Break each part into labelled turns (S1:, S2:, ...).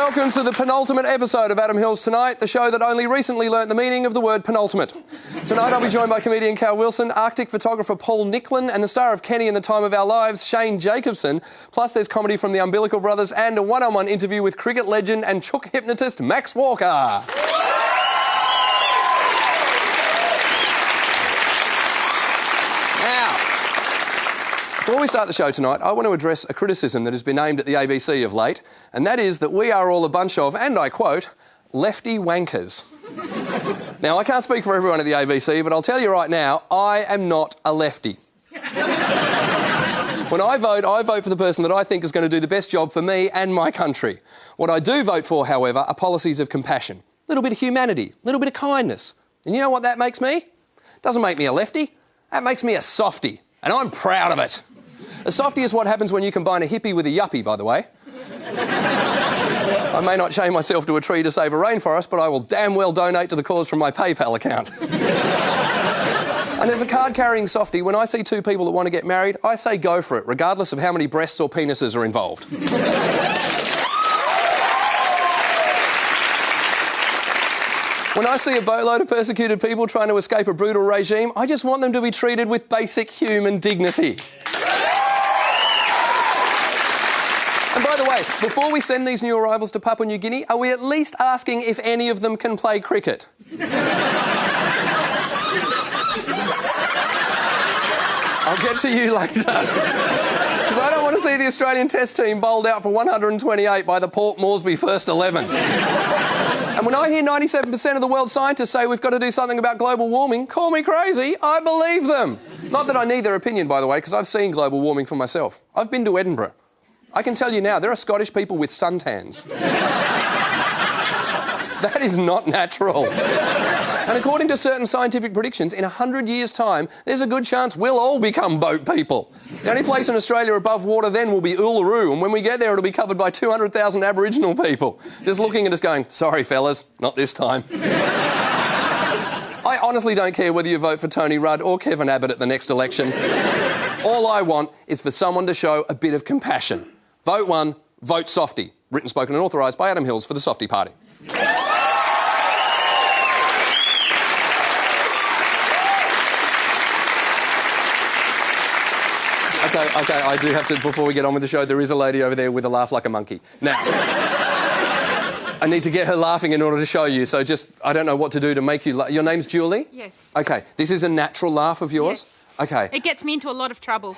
S1: welcome to the penultimate episode of Adam Hills Tonight, the show that only recently learnt the meaning of the word penultimate. Tonight I'll be joined by comedian Cal Wilson, Arctic photographer Paul Nicklen and the star of Kenny and the Time of Our Lives, Shane Jacobson. Plus there's comedy from the Umbilical brothers and a one-on-one interview with cricket legend and chook hypnotist Max Walker. Before we start the show tonight, I want to address a criticism that has been aimed at the ABC of late, and that is that we are all a bunch of, and I quote, lefty wankers. Now, I can't speak for everyone at the ABC, but I'll tell you right now, I am not a lefty. When I vote for the person that I think is going to do the best job for me and my country. What I do vote for, however, are policies of compassion. A little bit of humanity, a little bit of kindness. And you know what that makes me? Doesn't make me a lefty, that makes me a softie, and I'm proud of it. A softie is what happens when you combine a hippie with a yuppie, by the way. I may not chain myself to a tree to save a rainforest, but I will damn well donate to the cause from my PayPal account. And as a card-carrying softie, when I see two people that want to get married, I say go for it, regardless of how many breasts or penises are involved. When I see a boatload of persecuted people trying to escape a brutal regime, I just want them to be treated with basic human dignity. And by the way, before we send these new arrivals to Papua New Guinea, are we at least asking if any of them can play cricket? I'll get to you later. Because I don't want to see the Australian Test team bowled out for 128 by the Port Moresby first 11. And when I hear 97% of the world's scientists say we've got to do something about global warming, call me crazy, I believe them. Not that I need their opinion, by the way, because I've seen global warming for myself. I've been to Edinburgh. I can tell you now, there are Scottish people with suntans. That is not natural. And according to certain scientific predictions, in 100 years' time, there's a good chance we'll all become boat people. The only place in Australia above water then will be Uluru, and when we get there, it'll be covered by 200,000 Aboriginal people, just looking at us going, sorry, fellas, not this time. I honestly don't care whether you vote for Tony Rudd or Kevin Abbott at the next election. All I want is for someone to show a bit of compassion. Vote one, vote softie. Written, spoken and authorised by Adam Hills for the Softie Party. OK, I do have to, before we get on with the show, there is a lady over there with a laugh like a monkey. Now, I need to get her laughing in order to show you, so just, I don't know what to do to make you laugh. Your name's Julie?
S2: Yes.
S1: OK, this is a natural laugh of yours?
S2: Yes.
S1: OK.
S2: It gets me into a lot of trouble.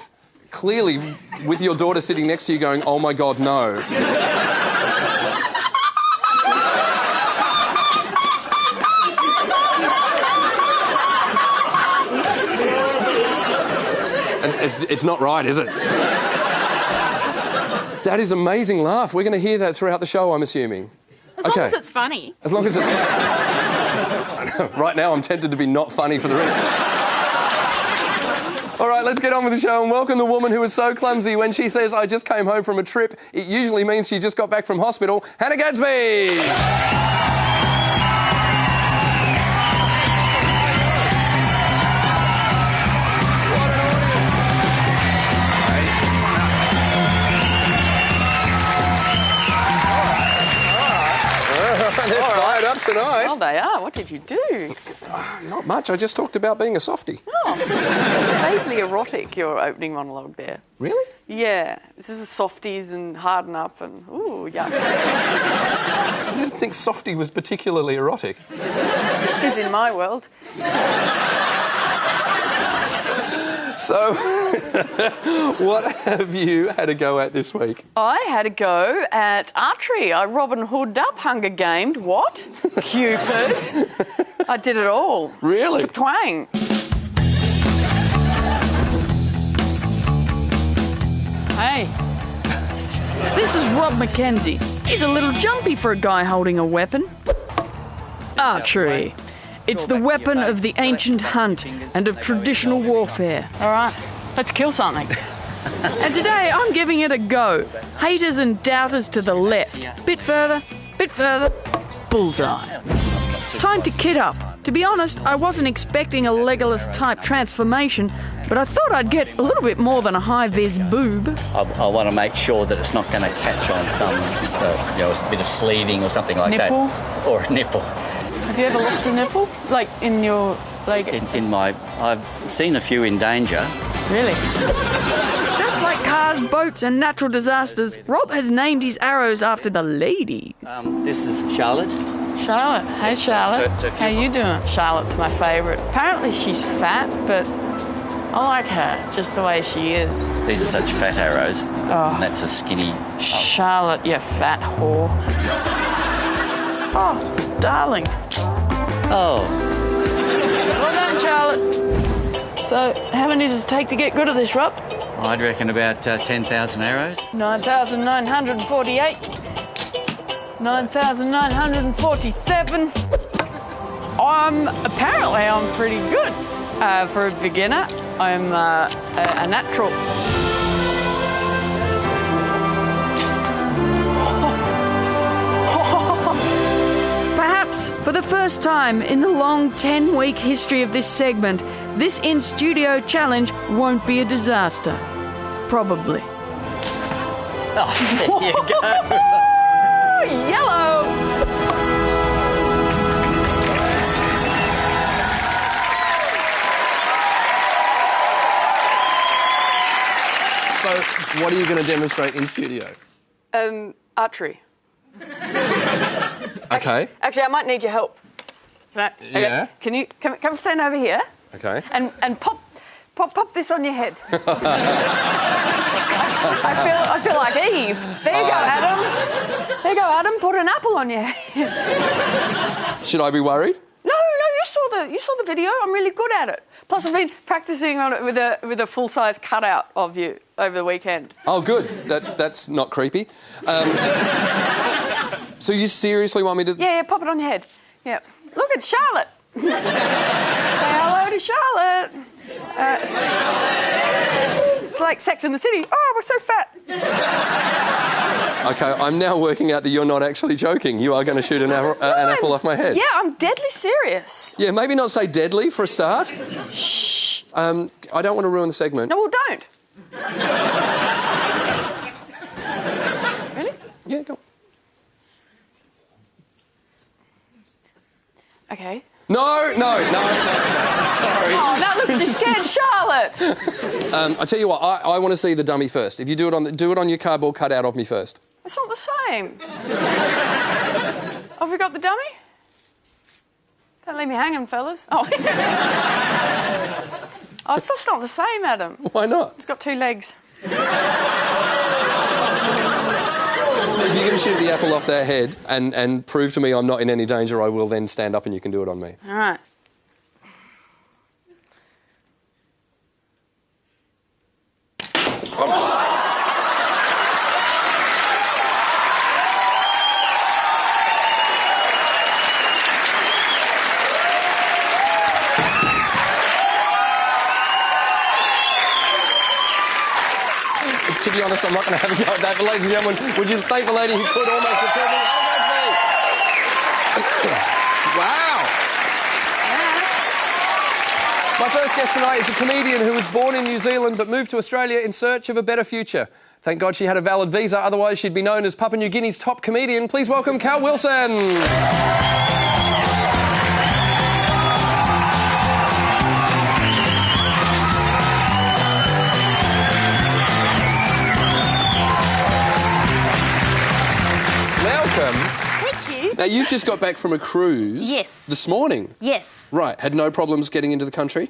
S1: Clearly, with your daughter sitting next to you going, oh my God, no. And it's not right, is it? That is an amazing laugh. We're going to hear that throughout the show, I'm assuming.
S2: As long as it's funny.
S1: As long as it's funny. Right now, I'm tempted to be not funny for the rest of it. All right, let's get on with the show and welcome the woman who is so clumsy when she says, I just came home from a trip. It usually means she just got back from hospital. Hannah Gadsby! They're fired up tonight.
S3: Well, they are. What did you do?
S1: Not much. I just talked about being a softie.
S3: Oh, it's vaguely erotic, your opening monologue there.
S1: Really?
S3: Yeah. This is softies and harden up and, ooh, yuck.
S1: I didn't think softie was particularly erotic.
S3: It is in my world.
S1: So, what have you had a go at this week?
S3: I had a go at archery. I Robin Hooded up, Hunger Gamed. What? Cupid. I did it all.
S1: Really?
S3: Twang.
S4: Hey, this is Rob McKenzie. He's a little jumpy for a guy holding a weapon. Archery. It's the weapon of the ancient hunt and of traditional warfare.
S5: All right, let's kill something.
S4: And today I'm giving it a go. Haters and doubters to the left. Bit further, bullseye. Time to kit up, To be honest, I wasn't expecting a Legolas-type transformation, but I thought I'd get a little bit more than a high-vis boob.
S6: I want to make sure that it's not going to catch on some, a bit of sleeving or something like
S5: Nipple?
S6: that. Or a nipple.
S5: Have you ever lost a nipple? Like in your leg?
S6: I've seen a few in danger.
S5: Really?
S4: Just like cars, boats and natural disasters, Rob has named his arrows after the ladies.
S6: This is Charlotte.
S5: Charlotte. Hey, Charlotte.
S6: So
S5: How you doing? Charlotte's my favourite. Apparently she's fat, but I like her just the way she is.
S6: These are such fat arrows.
S5: Oh.
S6: And that's a skinny...
S5: Charlotte, you fat whore. Oh, darling.
S6: Oh.
S5: Well done, Charlotte. So, how many does it take to get good at this, Rob?
S6: I'd reckon about 10,000 arrows.
S5: 9,948. 9,947. Apparently I'm pretty good. For a beginner, I'm a natural.
S4: Perhaps for the first time in the long 10-week history of this segment, this in-studio challenge won't be a disaster. Probably.
S6: Oh, there you go.
S5: Yellow!
S1: So, what are you going to demonstrate in studio?
S3: Archery.
S1: Okay.
S3: Actually, I might need your help.
S1: Yeah.
S3: Can you come stand over here?
S1: Okay.
S3: And pop this on your head. I feel like Eve. There you go, Adam. There you go, Adam. Put an apple on your head.
S1: Should I be worried?
S3: No, you saw the video. I'm really good at it. Plus, I've been practicing on it with a full-size cutout of you over the weekend.
S1: Oh, good. That's not creepy. So you seriously want me to...
S3: Yeah, pop it on your head. Yeah. Look at Charlotte. Say hello to Charlotte. It's like Sex in the City. Oh, we're so fat.
S1: Okay, I'm now working out that you're not actually joking. You are going to shoot an apple off my head.
S3: Yeah, I'm deadly serious.
S1: Yeah, maybe not say deadly for a start.
S3: Shh.
S1: I don't want to ruin the segment.
S3: No, well, don't. Really?
S1: Yeah, go on.
S3: Okay.
S1: No. Sorry.
S3: Oh, that looks just scared Charlotte.
S1: I tell you what, I want to see the dummy first. If you do it on your cardboard cutout of me first.
S3: It's not the same. Have we got the dummy? Don't leave me hanging, fellas. Oh, it's just not the same, Adam.
S1: Why not?
S3: It's got two legs.
S1: If you're going to shoot the apple off their head and prove to me I'm not in any danger, I will then stand up and you can do it on me.
S3: All right.
S1: To be honest, I'm not going to have a go at that. But ladies and gentlemen, would you thank the lady who could almost have killed me? Wow. My first guest tonight is a comedian who was born in New Zealand but moved to Australia in search of a better future. Thank God she had a valid visa, otherwise she'd be known as Papua New Guinea's top comedian. Please welcome Cal Wilson.
S2: Thank you.
S1: Now, you've just got back from a cruise.
S2: Yes.
S1: This morning.
S2: Yes.
S1: Right. Had no problems getting into the country?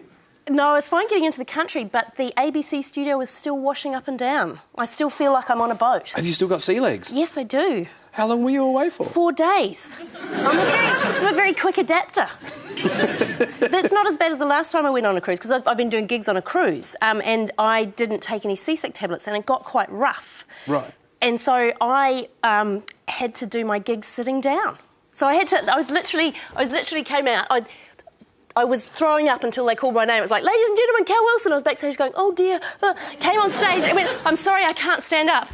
S2: No, I was fine getting into the country, but the ABC studio was still washing up and down. I still feel like I'm on a boat.
S1: Have you still got sea legs?
S2: Yes, I do.
S1: How long were you away for?
S2: 4 days. I'm a very quick adapter. That's not as bad as the last time I went on a cruise, because I've been doing gigs on a cruise, and I didn't take any seasick tablets, and it got quite rough.
S1: Right.
S2: And so I had to do my gigs sitting down. So I was literally came out. I was throwing up until they called my name. It was like, ladies and gentlemen, Cal Wilson. I was backstage going, oh dear. Came on stage and went, I'm sorry, I can't stand up.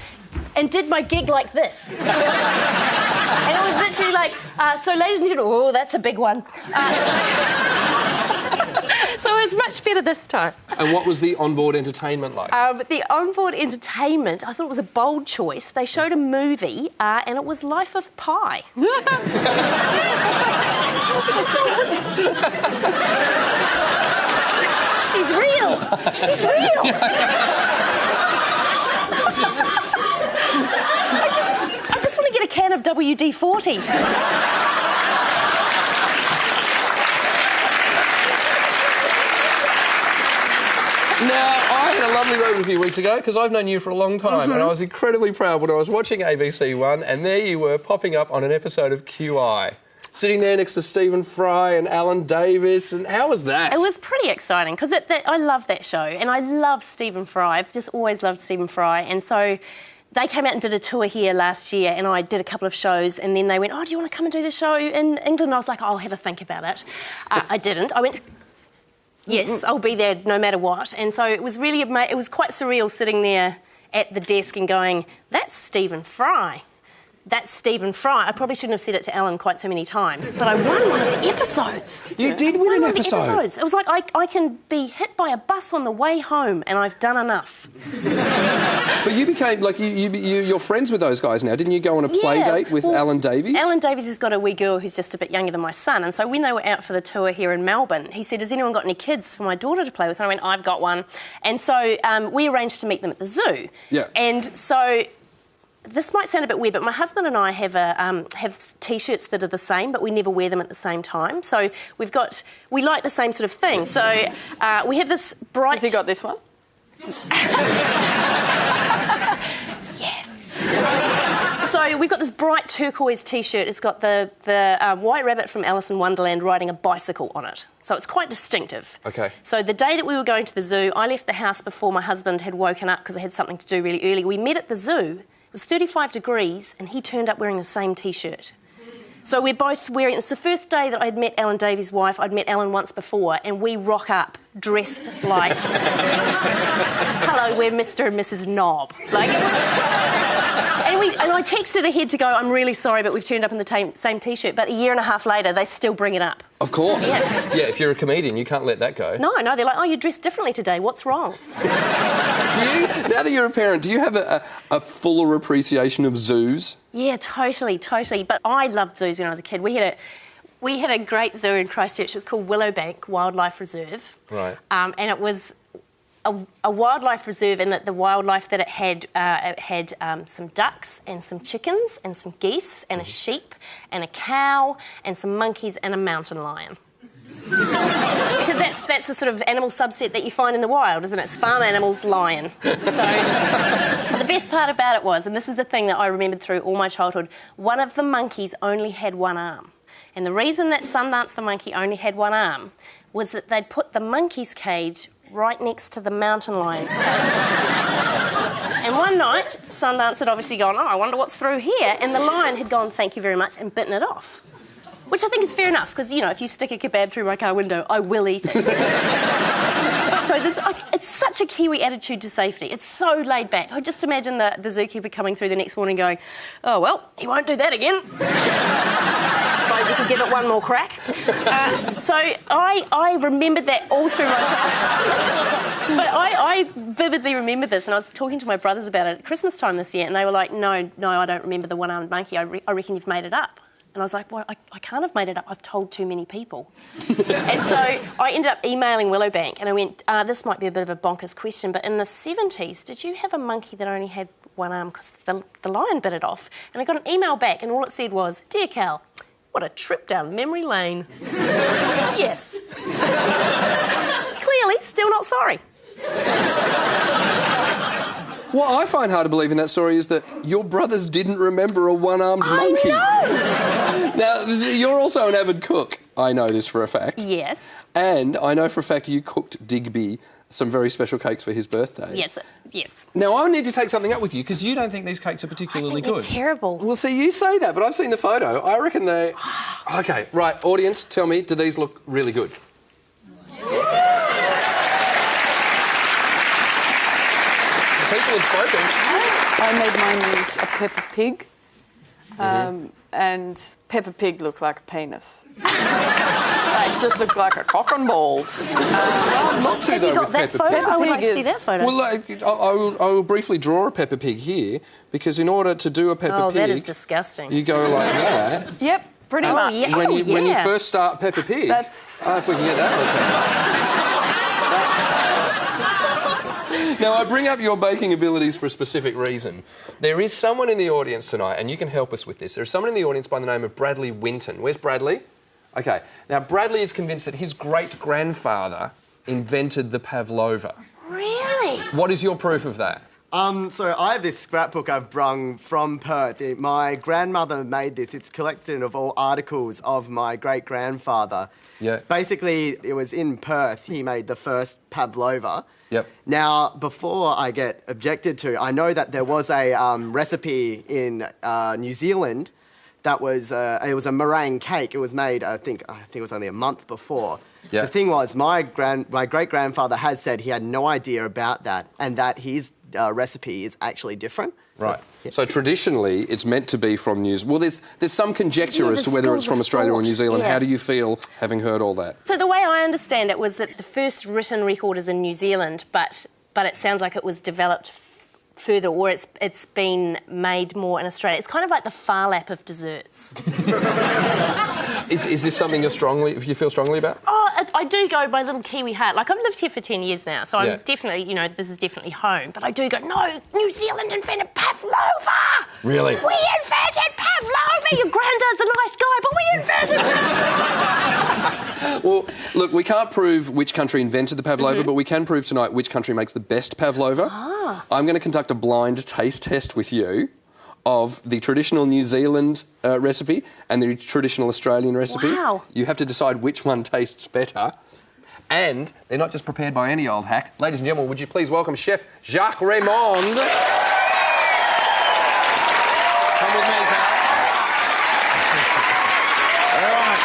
S2: and did my gig like this. And it was literally like, so ladies and gentlemen, oh, that's a big one. So it was much better this time.
S1: And what was the onboard entertainment like?
S2: The onboard entertainment, I thought it was a bold choice. They showed a movie, and it was Life of Pi. She's real. She's real. I just want to get a can of WD-40.
S1: Now, I had a lovely moment a few weeks ago because I've known you for a long time and I was incredibly proud when I was watching ABC One and there you were popping up on an episode of QI. Sitting there next to Stephen Fry and Alan Davis, and how was that?
S2: It was pretty exciting because I love that show and I love Stephen Fry. I've just always loved Stephen Fry, and so they came out and did a tour here last year and I did a couple of shows and then they went, oh, do you want to come and do the show in England? And I was like, oh, I'll have a think about it. I didn't. I went to... Yes, I'll be there no matter what. And so it was really, it was quite surreal sitting there at the desk and going, that's Stephen Fry. That's Stephen Fry. I probably shouldn't have said it to Alan quite so many times, but I won one of the episodes.
S1: You did win an episode?
S2: Episodes. It was like I can be hit by a bus on the way home and I've done enough.
S1: But you became, like, you're friends with those guys now. Didn't you go on a play date with Alan Davies?
S2: Alan Davies has got a wee girl who's just a bit younger than my son, and so when they were out for the tour here in Melbourne, he said, has anyone got any kids for my daughter to play with? And I went, I've got one. And so we arranged to meet them at the zoo. Yeah. And so... This might sound a bit weird, but my husband and I have T-shirts that are the same, but we never wear them at the same time. So we like the same sort of thing. So we have this bright...
S3: Has he got this one?
S2: Yes. So we've got this bright turquoise T-shirt. It's got the White Rabbit from Alice in Wonderland riding a bicycle on it. So it's quite distinctive. OK. So the day that we were going to the zoo, I left the house before my husband had woken up because I had something to do really early. We met at the zoo. It was 35 degrees and he turned up wearing the same T-shirt. So we're both wearing... It's the first day that I'd met Alan Davies' wife. I'd met Alan once before and we rock up dressed like... Hello, we're Mr and Mrs Knob. Like... And I texted ahead to go, I'm really sorry, but we've turned up in the same T-shirt. But a year and a half later, they still bring it up.
S1: Of course. Yeah, if you're a comedian, you can't let that go.
S2: No, they're like, oh, you're dressed differently today. What's wrong?
S1: Now that you're a parent, do you have a fuller appreciation of zoos? Yeah,
S2: totally. But I loved zoos when I was a kid. We had a great zoo in Christchurch. It was called Willowbank Wildlife Reserve. Right. And it was a wildlife reserve in that the wildlife that it had some ducks and some chickens and some geese and a sheep and a cow and some monkeys and a mountain lion. Because that's the sort of animal subset that you find in the wild, isn't it? It's farm animals, lion. So the best part about it was, and this is the thing that I remembered through all my childhood, one of the monkeys only had one arm. And the reason that Sundance the monkey only had one arm was that they'd put the monkey's cage right next to the mountain lion's cage. And one night, Sundance had obviously gone, oh, I wonder what's through here, and the lion had gone, thank you very much, and bitten it off. Which I think is fair enough, because, you know, if you stick a kebab through my car window, I will eat it. So it's such a Kiwi attitude to safety. It's so laid back. I just imagine the zookeeper coming through the next morning going, oh, well, he won't do that again. I suppose you could give it one more crack. So I remembered that all through my childhood. But I vividly remember this, and I was talking to my brothers about it at Christmas time this year, and they were like, no, I don't remember the one-armed monkey. I reckon you've made it up. And I was like, well, I can't have made it up. I've told too many people. And so I ended up emailing Willowbank and I went, this might be a bit of a bonkers question, but in the 70s, did you have a monkey that only had one arm because the lion bit it off? And I got an email back and all it said was, Dear Cal, what a trip down memory lane. Yes. Clearly, still not sorry.
S1: What I find hard to believe in that story is that your brothers didn't remember a one-armed monkey.
S2: I know!
S1: Now, you're also an avid cook. I know this for a fact.
S2: Yes.
S1: And I know for a fact you cooked Digby some very special cakes for his birthday.
S2: Yes.
S1: Now, I need to take something up with you because you don't think these cakes are particularly good.
S2: They're terrible.
S1: Well, see, you say that, but I've seen the photo. I reckon they... OK, right, audience, tell me, do these look really good? People have spoken.
S3: I made mine use a Peppa Pig. And Peppa Pig looked like a penis. It just looked like a cock and balls.
S1: Not too,
S2: Have
S1: though,
S2: you got
S1: with
S2: that
S1: Peppa
S2: photo?
S1: Pig.
S2: I would like to
S3: Pig
S2: see
S3: is-
S2: that photo.
S1: Well, I will briefly draw a Peppa Pig here, because in order to do a Peppa Pig...
S2: that is disgusting.
S1: You go like that.
S3: Yep, pretty much.
S2: yeah.
S1: When you
S2: yeah.
S1: first start Peppa Pig...
S3: That's-
S1: if we can get that okay. Now, I bring up your baking abilities for a specific reason. There is someone in the audience tonight, and you can help us with this. There's someone in the audience by the name of Bradley Winton. Where's Bradley? OK. Now, Bradley is convinced that his great-grandfather invented the pavlova.
S2: Really?
S1: What is your proof of that?
S7: So I have this scrapbook I've brung from Perth. My grandmother made this. It's a collection of all articles of my great-grandfather.
S1: Yeah.
S7: Basically, it was in Perth he made the first pavlova.
S1: Yep.
S7: Now, before I get objected to, I know that there was a recipe in New Zealand that was it was a meringue cake. It was made, I think it was only a month before.
S1: Yeah.
S7: The thing was, my great-grandfather has said he had no idea about that, and that his recipe is actually different.
S1: Right. So traditionally, it's meant to be from New Zealand. Well, there's some conjecture as to whether it's from Australia or New Zealand.
S2: Yeah.
S1: How do you feel having heard all that?
S2: So the way I understand it was that the first written record is in New Zealand, but it sounds like it was developed further, or it's been made more in Australia. It's kind of like the far lap of desserts.
S1: Is this something you feel strongly about?
S2: Oh, I do go my little Kiwi heart. Like, I've lived here for 10 years now, so
S1: Yeah.
S2: I'm definitely, this is definitely home. But I do go, no, New Zealand invented pavlova!
S1: Really?
S2: We invented pavlova! Your granddad's a nice guy, but we invented pavlova!
S1: Well, look, we can't prove which country invented the pavlova, but we can prove tonight which country makes the best pavlova. I'm going to conduct a blind taste test with you of the traditional New Zealand recipe and the traditional Australian recipe.
S2: Wow.
S1: You have to decide which one tastes better. And they're not just prepared by any old hack. Ladies and gentlemen, would you please welcome Chef Jacques Raymond. Come with me, Carl. All right.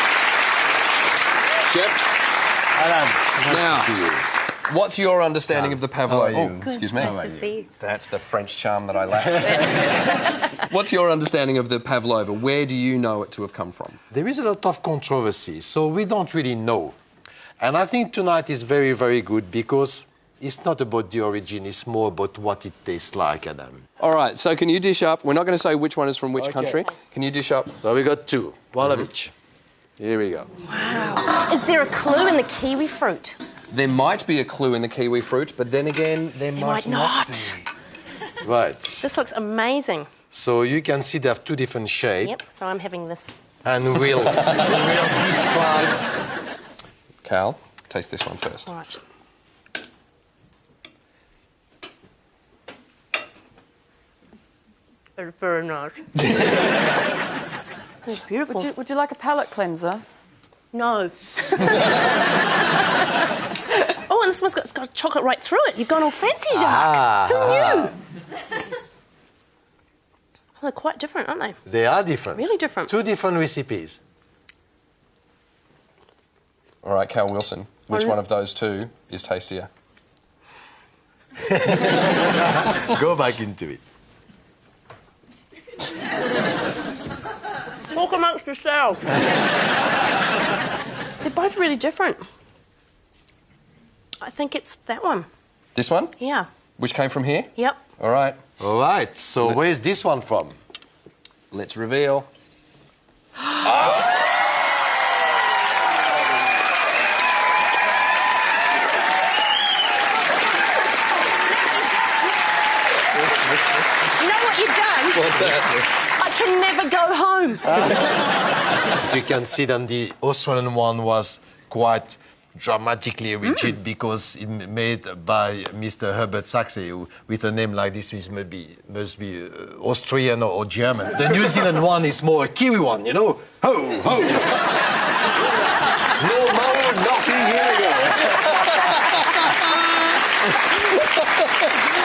S1: Chef. Now, what's your understanding of the pavlova? Oh, excuse me.
S2: Nice to see you.
S1: That's the French charm that I lack. What's your understanding of the pavlova? Where do you know it to have come from?
S8: There is a lot of controversy, so we don't really know. And I think tonight is very, very good because it's not about the origin, it's more about what it tastes like, Adam.
S1: All right, so can you dish up? We're not going to say which one is from which country. Can you dish up?
S8: So we got two, one of each. Here we go.
S2: Wow. Is there a clue in the kiwi fruit?
S1: There might be a clue in the kiwi fruit, but then again, there might not be.
S8: Right.
S2: This looks amazing.
S8: So you can see they have two different shapes.
S2: Yep, so I'm having this.
S8: And we'll describe...
S1: Cal, taste this one first.
S2: All right. It's very nice. It's beautiful.
S3: Would you like a palate cleanser?
S2: No. Oh, and this one's got chocolate right through it. You've gone all fancy, Jacques. Who knew? Oh, they're quite different, aren't they?
S8: They are different.
S2: Really different.
S8: Two different recipes.
S1: All right, Cal Wilson, which one of those two is tastier?
S8: Go back into it.
S2: Talk amongst yourselves. They're both really different. I think it's that one.
S1: This one?
S2: Yeah.
S1: Which came from here?
S2: Yep.
S1: All right,
S8: All right, so where's this one from?
S1: let's reveal.
S2: You know what you've done?
S1: What's that?
S2: I can never go home.
S8: You can see that the Australian one was quite dramatically rigid because it made by Mr. Herbert Sachse, who, with a name like this, which must be Austrian or German. The New Zealand one is more a Kiwi one, you know? Ho, ho! No more, nothing, here we go.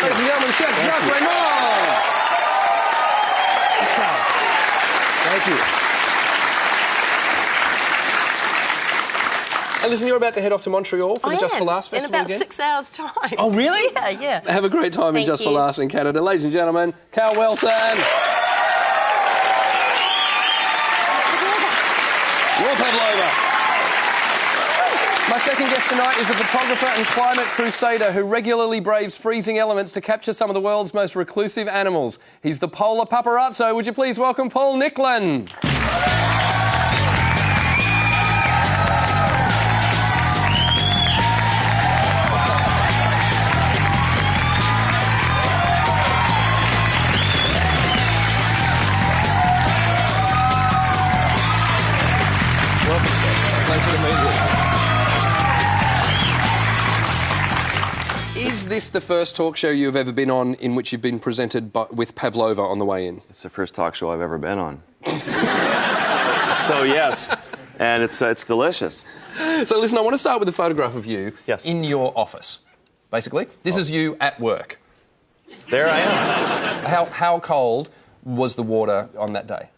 S1: Ladies and gentlemen, Chef Jacques Raymond.
S8: Thank you.
S1: And listen, you're about to head off to Montreal for the Just for Laughs
S2: in
S1: festival
S2: about
S1: again?
S2: 6 hours' time.
S1: Oh, really?
S2: Yeah.
S1: Have a great time in
S2: Thank
S1: Just for
S2: you.
S1: Laughs in Canada. Ladies and gentlemen, Cal Wilson. Your Pavlova. My second guest tonight is a photographer and climate crusader who regularly braves freezing elements to capture some of the world's most reclusive animals. He's the polar paparazzo. Would you please welcome Paul Nicklen? Welcome, sir. Pleasure to meet you. Is this the first talk show you've ever been on in which you've been presented with Pavlova on the way in?
S9: It's the first talk show I've ever been on. So yes, and it's delicious.
S1: So listen, I want to start with a photograph of you
S9: Yes.
S1: in your office. Basically, this is you at work.
S9: There I am.
S1: How cold was the water on that day?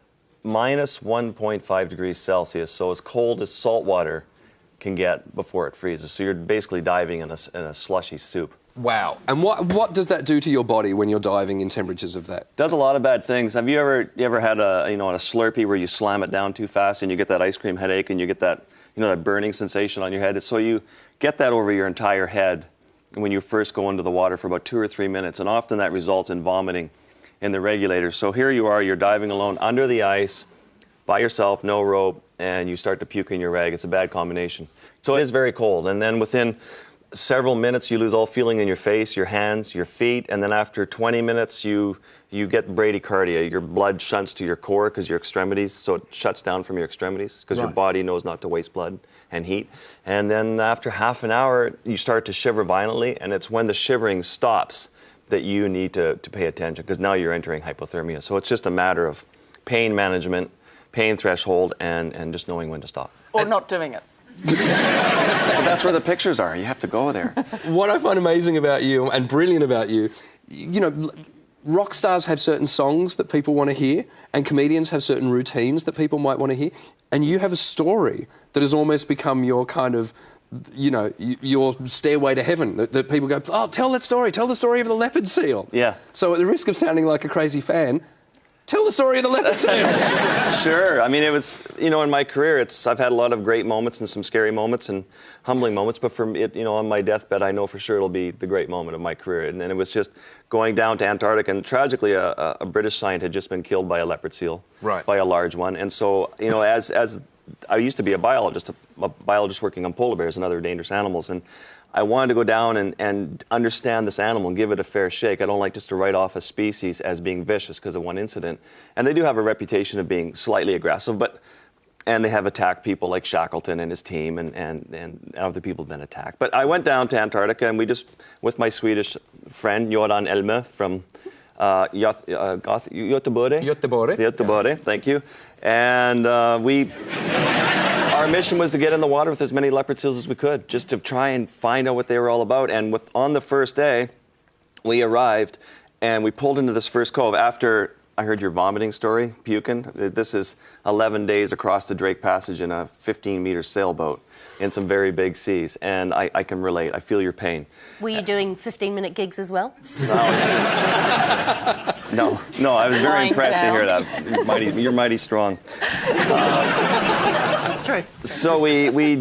S9: Minus 1.5 degrees Celsius, so as cold as salt water can get before it freezes. So you're basically diving in a slushy soup.
S1: Wow. And what does that do to your body when you're diving in temperatures of that?
S9: Does a lot of bad things. Have you ever had a Slurpee where you slam it down too fast and you get that ice cream headache and you get that that burning sensation on your head? So you get that over your entire head when you first go into the water for about 2 or 3 minutes, and often that results in vomiting in the regulators. So here you are, you're diving alone under the ice by yourself, no rope, and you start to puke in your rag. It's a bad combination. So it is very cold, and then within several minutes you lose all feeling in your face, your hands, your feet, and then after 20 minutes you get bradycardia. Your blood shunts to your core because your extremities, so it shuts down from your extremities because your body knows not to waste blood and heat. And then after half an hour you start to shiver violently, and it's when the shivering stops that you need to pay attention, because now you're entering hypothermia. So it's just a matter of pain management, pain threshold, and just knowing when to stop.
S3: Or not doing it.
S9: But that's where the pictures are. You have to go there.
S1: What I find amazing about you and brilliant about you, rock stars have certain songs that people want to hear, and comedians have certain routines that people might want to hear, and you have a story that has almost become your kind of, your stairway to heaven, that people go, oh, tell the story of the leopard seal.
S9: Yeah.
S1: So at the risk of sounding like a crazy fan, tell the story of the leopard seal.
S9: Sure. I mean, it was, in my career, I've had a lot of great moments and some scary moments and humbling moments, but for it, on my deathbed, I know for sure it'll be the great moment of my career. And it was just going down to Antarctica, and tragically, a British scientist had just been killed by a leopard seal.
S1: Right.
S9: By a large one. And so, as I used to be a biologist working on polar bears and other dangerous animals, and I wanted to go down and understand this animal and give it a fair shake. I don't like just to write off a species as being vicious because of one incident. And they do have a reputation of being slightly aggressive, and they have attacked people like Shackleton and his team, and other people have been attacked. But I went down to Antarctica, and we just, with my Swedish friend, Göran Elme from Göteborg, thank you. And our mission was to get in the water with as many leopard seals as we could, just to try and find out what they were all about. And on the first day, we arrived, and we pulled into this first cove after I heard your vomiting story, puking. This is 11 days across the Drake Passage in a 15-meter sailboat in some very big seas, and I can relate. I feel your pain.
S2: Were you doing 15-minute gigs as well?
S9: No, it's just... No, I was very
S2: Lying
S9: impressed to
S2: down.
S9: hear that. You're mighty strong.
S2: That's true.
S9: So we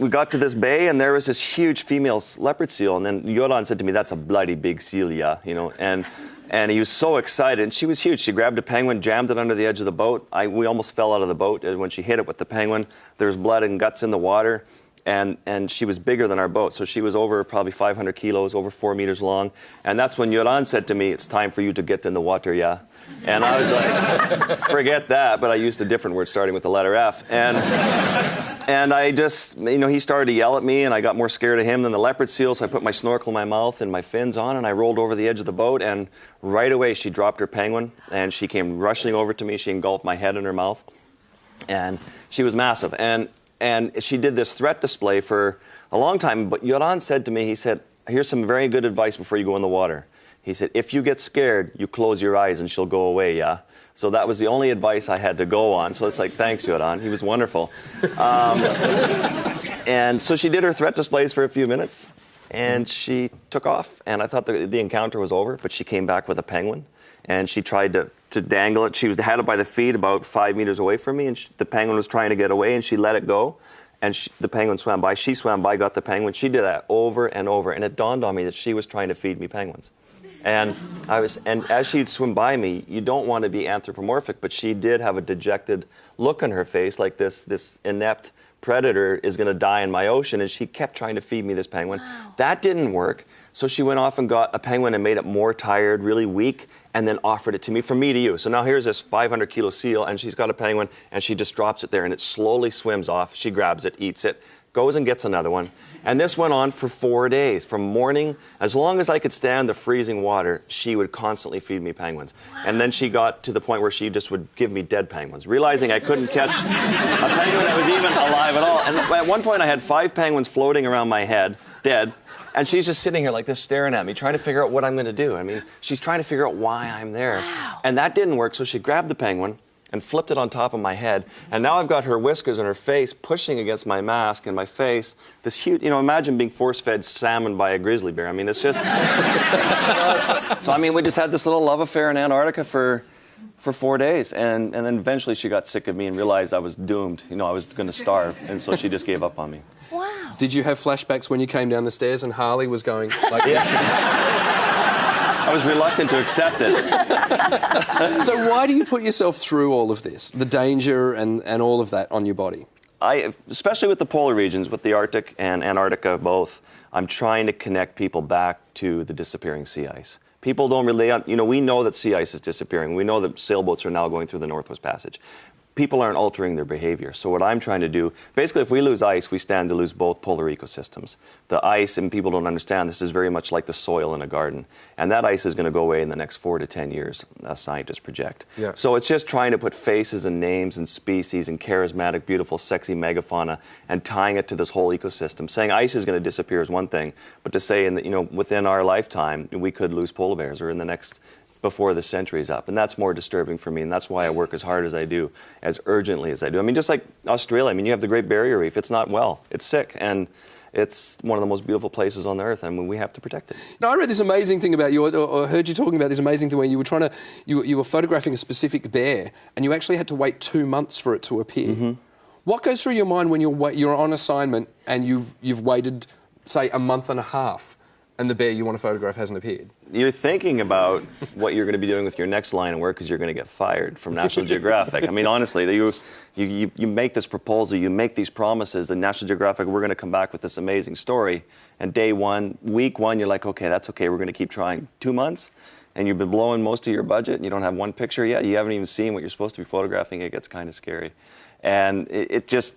S9: got to this bay, and there was this huge female leopard seal, and then Göran said to me, "That's a bloody big seal, yeah," and he was so excited. And she was huge. She grabbed a penguin, jammed it under the edge of the boat. We almost fell out of the boat when she hit it with the penguin. There was blood and guts in the water. And she was bigger than our boat, so she was over probably 500 kilos, over 4 meters long. And that's when Göran said to me, "It's time for you to get in the water, yeah." And I was like, forget that, but I used a different word starting with the letter F. And I just, he started to yell at me, and I got more scared of him than the leopard seal, so I put my snorkel in my mouth and my fins on, and I rolled over the edge of the boat, and right away she dropped her penguin, and she came rushing over to me. She engulfed my head in her mouth, and she was massive. And she did this threat display for a long time, but Göran said to me, he said, "Here's some very good advice before you go in the water." He said, "If you get scared, you close your eyes and she'll go away, yeah?" So that was the only advice I had to go on. So it's like, thanks, Göran. He was wonderful. And so she did her threat displays for a few minutes, and she took off. And I thought the encounter was over, but she came back with a penguin, and she tried to dangle it. She had it by the feet about 5 meters away from me, and the penguin was trying to get away, and she let it go. And the penguin swam by. She swam by, got the penguin. She did that over and over, and it dawned on me that she was trying to feed me penguins. And as she'd swim by me, you don't want to be anthropomorphic, but she did have a dejected look on her face, like this inept predator is going to die in my ocean, and she kept trying to feed me this penguin. Wow. That didn't work, so she went off and got a penguin and made it more tired, really weak, and then offered it to me from me to you. So now here's this 500-kilo seal, and she's got a penguin, and she just drops it there, and it slowly swims off. She grabs it, eats it, goes and gets another one. And this went on for 4 days. From morning, as long as I could stand the freezing water, she would constantly feed me penguins. Wow. And then she got to the point where she just would give me dead penguins, realizing I couldn't catch a penguin that was even alive at all. And at one point, I had 5 penguins floating around my head, dead. And she's just sitting here like this, staring at me, trying to figure out what I'm going to do. I mean, she's trying to figure out why I'm there. Wow. And that didn't work, so she grabbed the penguin and flipped it on top of my head. And now I've got her whiskers and her face pushing against my mask and my face. This huge, imagine being force-fed salmon by a grizzly bear. I mean, it's just... So, I mean, we just had this little love affair in Antarctica for 4 days. And then eventually she got sick of me and realized I was doomed. I was going to starve. And so she just gave up on me.
S2: Wow.
S1: Did you have flashbacks when you came down the stairs and Harley was going like
S9: yes. I was reluctant to accept it.
S1: So why do you put yourself through all of this, the danger and all of that on your body?
S9: Especially with the polar regions, with the Arctic and Antarctica both, I'm trying to connect people back to the disappearing sea ice. People don't relay on, we know that sea ice is disappearing. We know that sailboats are now going through the Northwest Passage. People aren't altering their behavior. So what I'm trying to do, basically if we lose ice, we stand to lose both polar ecosystems. The ice, and people don't understand, this is very much like the soil in a garden. And that ice is going to go away in the next 4 to 10 years, as scientists project. Yeah. So it's just trying to put faces and names and species and charismatic, beautiful, sexy megafauna and tying it to this whole ecosystem. Saying ice is going to disappear is one thing, but to say within our lifetime, we could lose polar bears, or in the next before the century's up. And that's more disturbing for me, and that's why I work as hard as I do, as urgently as I do. I mean, just like Australia, you have the Great Barrier Reef. It's not well. It's sick, and it's one of the most beautiful places on the earth, and we have to protect it.
S1: Now, I read this amazing thing about you, or heard you talking about this amazing thing where you were you were photographing a specific bear, and you actually had to wait 2 months for it to appear. Mm-hmm. What goes through your mind when you're on assignment and you've waited, say, a month and a half, and the bear you want to photograph hasn't appeared?
S9: You're thinking about what you're going to be doing with your next line of work because you're going to get fired from National Geographic. I mean, honestly, you make this proposal, you make these promises, and National Geographic, we're going to come back with this amazing story. And day one, week one, you're like, okay, that's okay, we're going to keep trying. 2 months, and you've been blowing most of your budget, and you don't have one picture yet, you haven't even seen what you're supposed to be photographing, it gets kind of scary. And it just,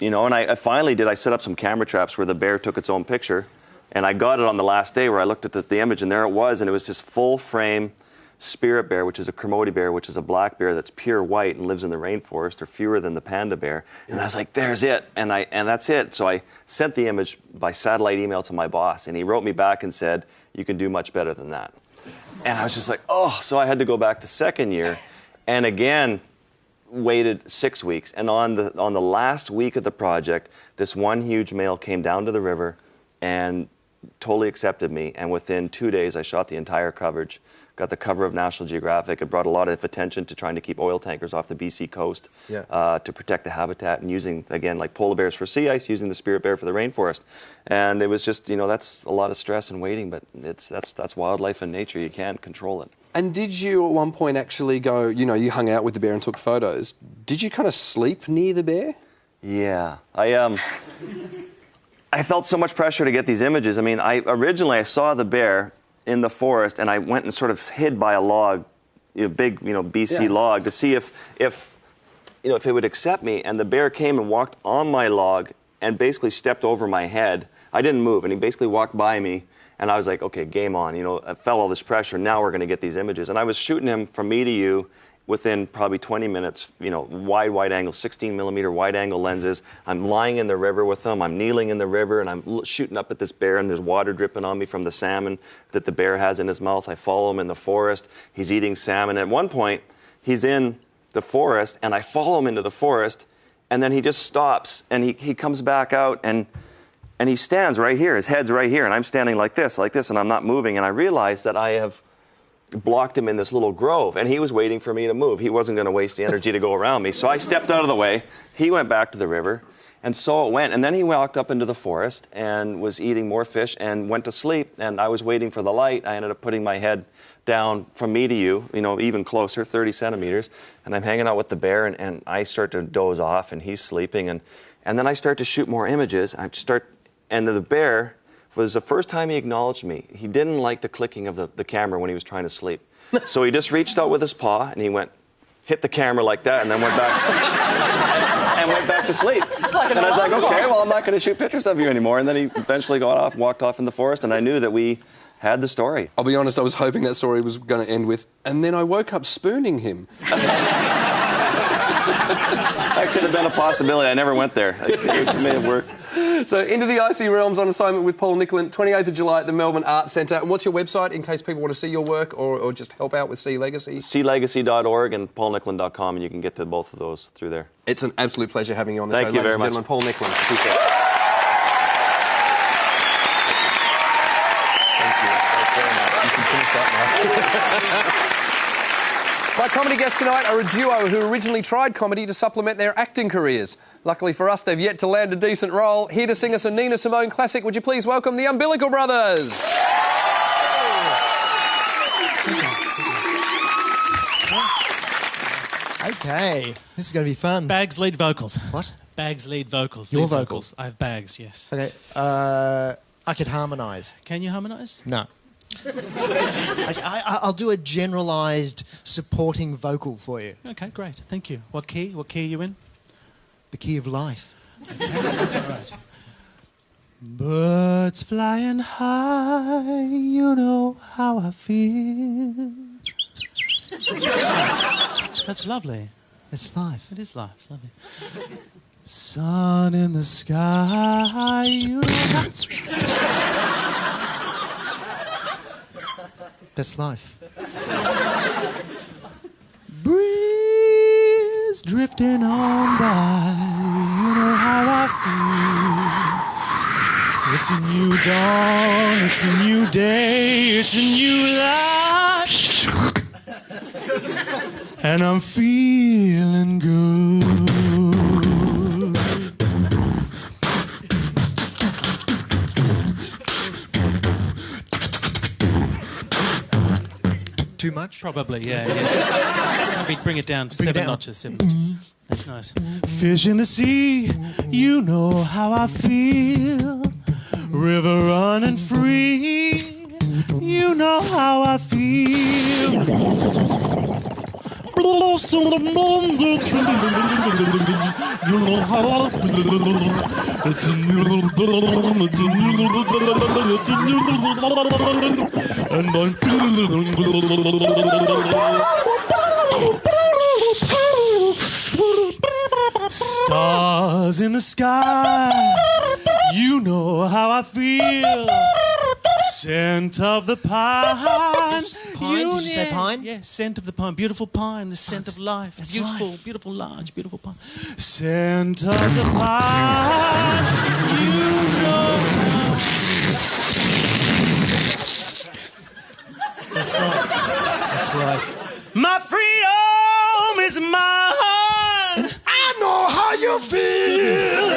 S9: and I finally I set up some camera traps where the bear took its own picture. And I got it on the last day where I looked at the image, and there it was, and it was this full-frame spirit bear, which is a Kermode bear, which is a black bear that's pure white and lives in the rainforest, or fewer than the panda bear. And I was like, there's it, and that's it. So I sent the image by satellite email to my boss, and he wrote me back and said, you can do much better than that. And I was just like, oh, so I had to go back the second year, and again, waited 6 weeks. And on the last week of the project, this one huge male came down to the river and totally accepted me, and within 2 days I shot the entire coverage, got the cover of National Geographic. It brought a lot of attention to trying to keep oil tankers off the BC coast, to protect the habitat, and using, again, like polar bears for sea ice, using the spirit bear for the rainforest. And it was just, that's a lot of stress and waiting, but that's wildlife and nature. You can't control it.
S1: And did you at one point actually go, you hung out with the bear and took photos. Did you kind of sleep near the bear?
S9: Yeah, I felt so much pressure to get these images. I mean, originally I saw the bear in the forest, and I went and sort of hid by a log, big, BC log, to see if it would accept me. And the bear came and walked on my log and basically stepped over my head. I didn't move, and he basically walked by me, and I was like, okay, game on. I felt all this pressure. Now we're going to get these images. And I was shooting him from me to you within probably 20 minutes, wide angle, 16 millimeter wide angle lenses. I'm lying in the river with them. I'm kneeling in the river, and I'm shooting up at this bear, and there's water dripping on me from the salmon that the bear has in his mouth. I follow him in the forest. He's eating salmon. At one point, he's in the forest, and I follow him into the forest, And then he just stops, and he comes back out, and he stands right here. His head's right here, and I'm standing like this, and I'm not moving. And I realize that I have blocked him in this little grove, and he was waiting for me to move. He wasn't going to waste the energy to go around me. So I stepped out of the way. He went back to the river, and so it went. And then he walked up into the forest and was eating more fish and went to sleep. And I was waiting for the light. I ended up putting my head down from me to you, even closer, 30 centimeters. And I'm hanging out with the bear, and I start to doze off, and he's sleeping. And then I start to shoot more images. And the bear, was the first time he acknowledged me. He didn't like the clicking of the camera when he was trying to sleep. So he just reached out with his paw, and he hit the camera like that, and then went back to sleep. And I was like, okay, well, I'm not going to shoot pictures of you anymore. And then he eventually walked off in the forest, and I knew that we had the story.
S1: I'll be honest, I was hoping that story was going to end with, and then I woke up spooning him.
S9: That could have been a possibility. I never went there. It may have worked.
S1: So, Into the Icy Realms on assignment with Paul Nicklen, 28th of July at the Melbourne Arts Centre. And what's your website in case people want to see your work or just help out with Sea Legacy?
S9: SeaLegacy.org and paulnicklen.com, and you can get to both of those through there.
S1: It's an absolute pleasure having you on the show.
S9: Thank you very much.
S1: Ladies and gentlemen, Paul Nicklen. Appreciate it. Thank you. Thanks very much. You can finish that now. My comedy guests tonight are a duo who originally tried comedy to supplement their acting careers. Luckily for us, they've yet to land a decent role. Here to sing us a Nina Simone classic, would you please welcome the Umbilical Brothers?
S10: Okay, this is going to be fun.
S11: Bags lead vocals.
S10: What?
S11: Bags lead vocals.
S10: Your
S11: lead
S10: vocals?
S11: I have Bags, yes.
S10: Okay, I could harmonise.
S11: Can you harmonise?
S10: No. I'll do a generalised supporting vocal for you.
S11: Okay, great. Thank you. What key? What key are you in?
S10: The key of life.
S11: Okay. All right. Birds flying high, you know how I feel. That's lovely.
S10: It's life.
S11: It is life. It's lovely. Sun in the sky, you know.
S10: That's life.
S11: Breeze drifting on by, you know how I feel. It's a new dawn, it's a new day, it's a new life. And I'm feeling good.
S10: Too much?
S11: Probably, yeah. Maybe bring it down 7 notches. 7 notches. That's nice. Fish in the sea, you know how I feel. River running free, you know how I feel. And I'm stars in the sky, you know how I feel. Scent of the pine.
S10: Pine? Did you say pine?
S11: Yes, scent of the pine. Beautiful pine, the scent of life. Beautiful,
S10: life.
S11: beautiful, large, beautiful pine. Scent of the pine, you know.
S10: That's life. That's life.
S11: My freedom is mine.
S10: I know how you feel.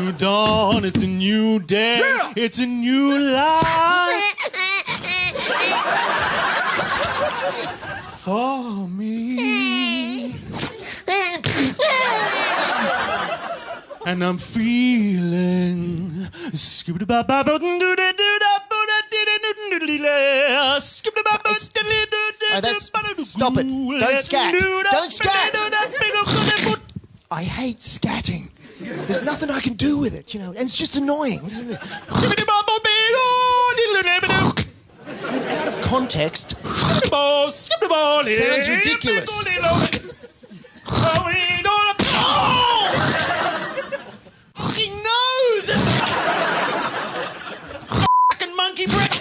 S11: New dawn, it's a new day,
S10: yeah.
S11: It's a new life for me. And I'm feeling
S10: Stop it. Don't scat. Don't scat. I hate scatting. There's nothing I can do with it, and it's just annoying, isn't it? I mean, out of context, sounds ridiculous.
S11: Fucking nose! Fucking monkey breath!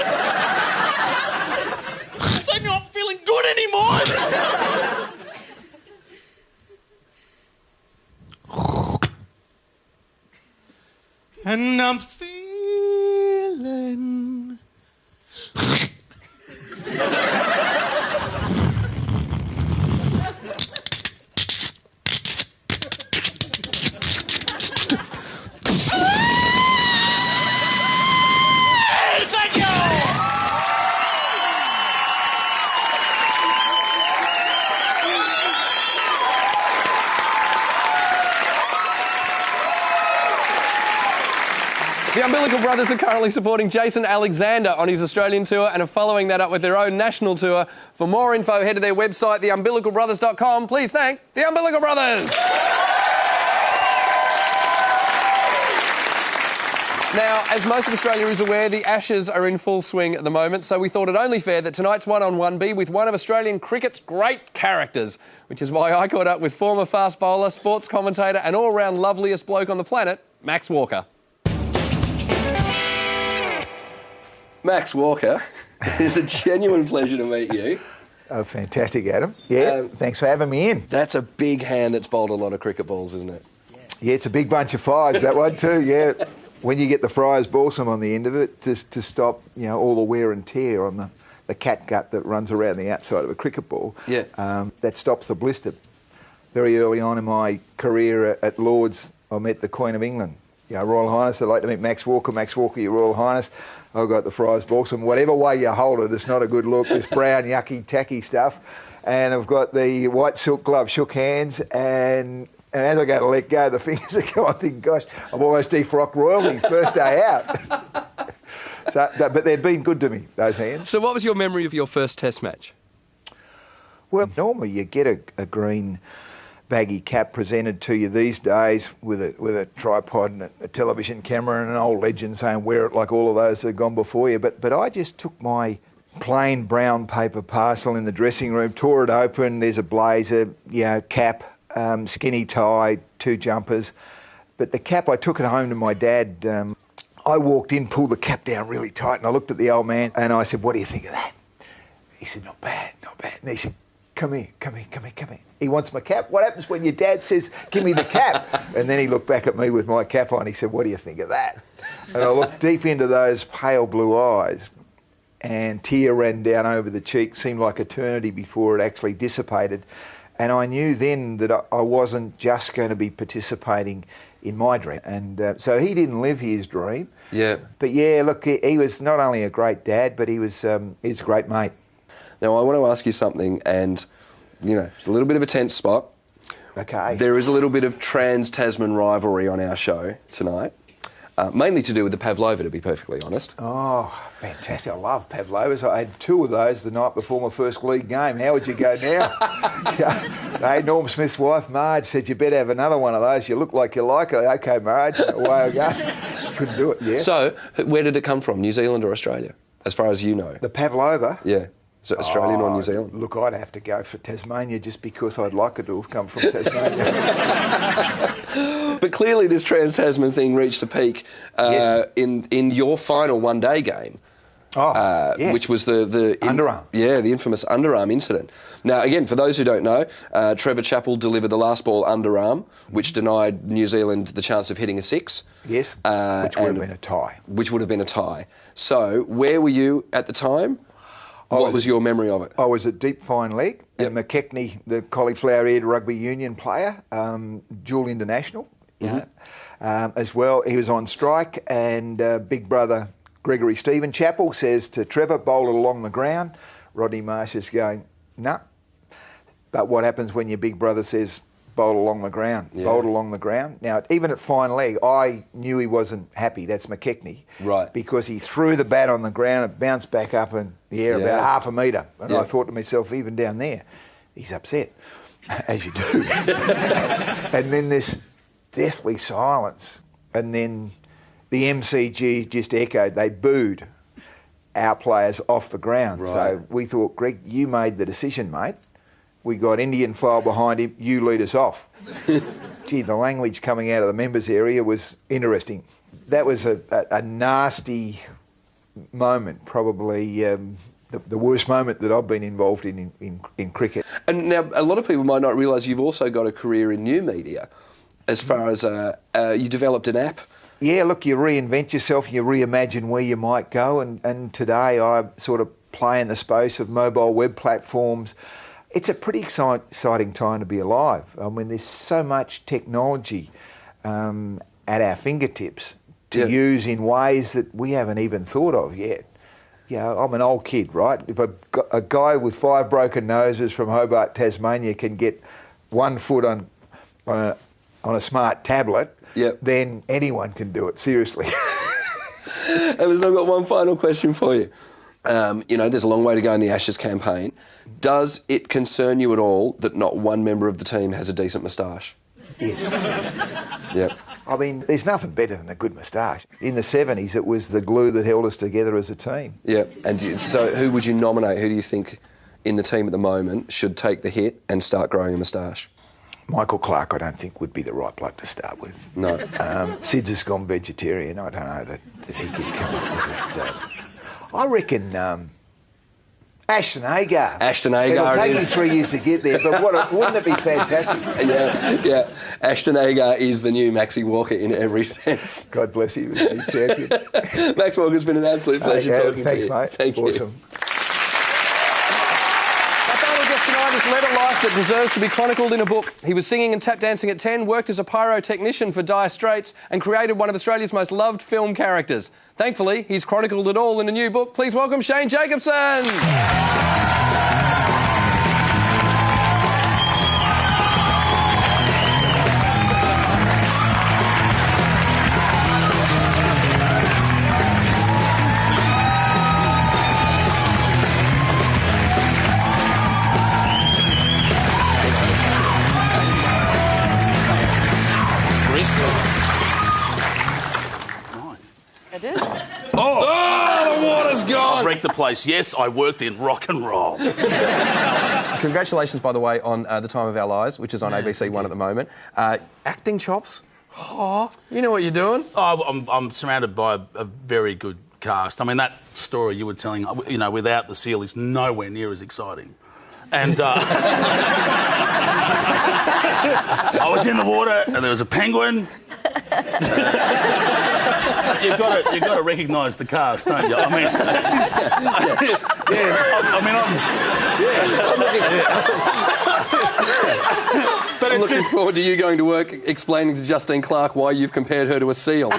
S11: So you're not feeling good anymore! and I'm feeling.
S10: Thank you!
S1: The Umbilical Brothers are currently supporting Jason Alexander on his Australian tour and are following that up with their own national tour. For more info, head to their website, theumbilicalbrothers.com. Please thank the Umbilical Brothers. Now, as most of Australia is aware, the Ashes are in full swing at the moment, so we thought it only fair that tonight's one-on-one be with one of Australian cricket's great characters, which is why I caught up with former fast bowler, sports commentator and all-round loveliest bloke on the planet, Max Walker. Max Walker, it's a genuine pleasure to meet you.
S12: Oh, fantastic, Adam. Yeah, thanks for having me in.
S1: That's a big hand that's bowled a lot of cricket balls, isn't it?
S12: Yeah, it's a big bunch of fives, that one too, yeah. When you get the Friars balsam on the end of it, just to stop, you know, all the wear and tear on the catgut that runs around the outside of a cricket ball, that stops the blister. Very early on in my career at Lord's, I met the Queen of England. You know, Royal Highness, I'd like to meet Max Walker. Max Walker, your Royal Highness. I've got the Friars balsam. Whatever way you hold it, it's not a good look. This brown, yucky, tacky stuff. And I've got the white silk glove. Shook hands, and as I go to let go, the fingers are going, I think, gosh, I've almost defrocked royalty first day out. But they've been good to me, those hands.
S1: So what was your memory of your first Test match?
S12: Well, normally you get a green baggy cap presented to you these days with a tripod and a television camera and an old legend saying wear it like all of those that have gone before you. But I just took my plain brown paper parcel in the dressing room, tore it open, there's a blazer, you know, cap, skinny tie, 2 jumpers. But the cap, I took it home to my dad. I walked in, pulled the cap down really tight, and I looked at the old man and I said, what do you think of that? He said, not bad, not bad. And he said, come here. He wants my cap. What happens when your dad says, give me the cap? And then he looked back at me with my cap on. He said, what do you think of that? And I looked deep into those pale blue eyes, and tear ran down over the cheek. Seemed like eternity before it actually dissipated. And I knew then that I wasn't just going to be participating in my dream. And so he didn't live his dream.
S1: Yeah.
S12: But yeah, look, he was not only a great dad, but he was a great mate.
S1: Now, I want to ask you something, and, you know, it's a little bit of a tense spot.
S12: Okay.
S1: There is a little bit of trans-Tasman rivalry on our show tonight, mainly to do with the pavlova, to be perfectly honest.
S12: Oh, fantastic. I love pavlovas. I had 2 of those the night before my first league game. How would you go now? Hey, Norm Smith's wife, Marge, said, you better have another one of those. You look like you like it. OK, Marge, away I go. Couldn't do it, yeah.
S1: So, where did it come from, New Zealand or Australia, as far as you know?
S12: The pavlova?
S1: Yeah. Is it Australian or New Zealand?
S12: Look, I'd have to go for Tasmania just because I'd like it to have come from Tasmania.
S1: But clearly this trans-Tasman thing reached a peak
S12: Yes.
S1: in your final one-day game.
S12: Yeah.
S1: Which was the
S12: underarm.
S1: Yeah, the infamous underarm incident. Now, again, for those who don't know, Trevor Chappell delivered the last ball underarm, which denied New Zealand the chance of hitting a 6.
S12: Yes, which would have been a tie.
S1: Which would have been a tie. So, where were you at the time? What was your memory of it?
S12: I was at deep fine leg, and McKechnie, the cauliflower-eared rugby union player, dual international, you know, as well. He was on strike, and big brother Gregory Stephen Chappell says to Trevor, bowl it along the ground. Rodney Marsh is going, nah. But what happens when your big brother says, bowl along the ground, bowled along the ground? Now, even at fine leg, I knew he wasn't happy. That's McKechnie.
S1: Right.
S12: Because he threw the bat on the ground, it bounced back up in the air about half a metre. And I thought to myself, even down there, he's upset, as you do. And then this deathly silence. And then the MCG just echoed. They booed our players off the ground.
S1: Right.
S12: So we thought, Greg, you made the decision, mate. We got Indian file behind him, you lead us off. Gee, the language coming out of the members area was interesting. That was a nasty moment, probably the worst moment that I've been involved in cricket.
S1: And now, a lot of people might not realise you've also got a career in new media, as far as you developed an app
S12: Yeah, look, you reinvent yourself and you reimagine where you might go. And today I sort of play in the space of mobile web platforms. It's a pretty exciting time to be alive. I mean, there's so much technology at our fingertips to use in ways that we haven't even thought of yet. You know, I'm an old kid, right? If a guy with 5 broken noses from Hobart, Tasmania can get 1 foot on a smart tablet, then anyone can do it, seriously.
S1: Ellis, I've got one final question for you. You know, there's a long way to go in the Ashes campaign. Does it concern you at all that not one member of the team has a decent moustache?
S12: Yes.
S1: Yep.
S12: I mean, there's nothing better than a good moustache. In the 70s, it was the glue that held us together as a team.
S1: Yeah, and so who would you nominate? Who do you think in the team at the moment should take the hit and start growing a moustache?
S12: Michael Clarke, I don't think, would be the right bloke to start with.
S1: No.
S12: Sid's has gone vegetarian. I don't know that he could come up with it. I reckon Ashton Agar.
S1: Ashton Agar.
S12: It'll take you 3 years to get there, but wouldn't it be fantastic?
S1: Yeah. Ashton Agar is the new Maxie Walker in every sense.
S12: God bless you, he's champion.
S1: Max Walker, it's been an absolute pleasure talking
S12: thanks,
S1: to you.
S12: Mate.
S1: Thank you.
S12: Awesome.
S1: Our final guest tonight has led a life that deserves to be chronicled in a book. He was singing and tap dancing at 10, worked as a pyrotechnician for Dire Straits and created one of Australia's most loved film characters. Thankfully, he's chronicled it all in a new book. Please welcome Shane Jacobson.
S3: It is.
S1: Oh, the water's gone.
S13: I've wrecked the place. Yes, I worked in rock and roll.
S1: Congratulations, by the way, on The Time of Our Lives, which is on ABC One at the moment. Acting chops. Oh, you know what you're doing.
S13: Oh, I'm surrounded by a very good cast. I mean, that story you were telling, you know, without the seal is nowhere near as exciting. And I was in the water and there was a penguin. You've got to recognise the cast, don't you? I mean,
S1: I'm looking forward to you going to work explaining to Justine Clarke why you've compared her to a seal.